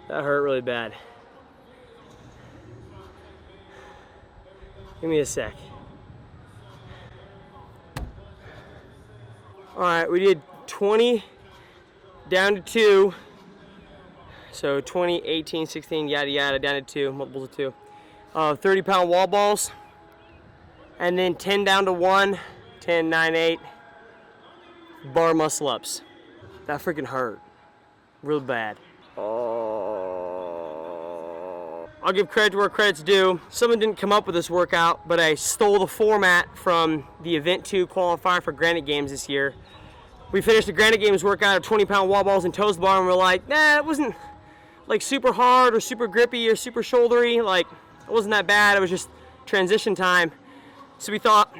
That hurt really bad. Give me a sec. All right, we did 20 down to 2. So 20, 18, 16, yada yada, down to 2, multiples of 2. 30-pound wall balls. And then 10 down to 1, 10, 9, 8. Bar muscle ups. That freaking hurt. Real bad. Oh. I'll give credit to where credit's due. Someone didn't come up with this workout, but I stole the format from the Event 2 qualifier for Granite Games this year. We finished the Granite Games workout of 20-pound wall balls and toes bar, and we're like, nah, it wasn't like super hard or super grippy or super shouldery. Like, it wasn't that bad. It was just transition time. So we thought,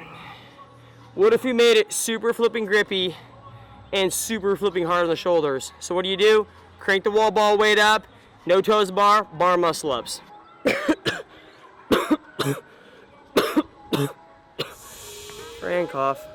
what if we made it super flipping grippy and super flipping hard on the shoulders? So what do? Crank the wall ball weight up, no toes bar, bar muscle ups. Fran cough.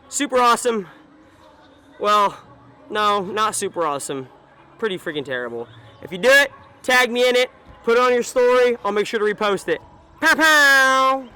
Super awesome. Well, no, not super awesome. Pretty freaking terrible. If you do it, tag me in it, put it on your story, I'll make sure to repost it. Pow pow!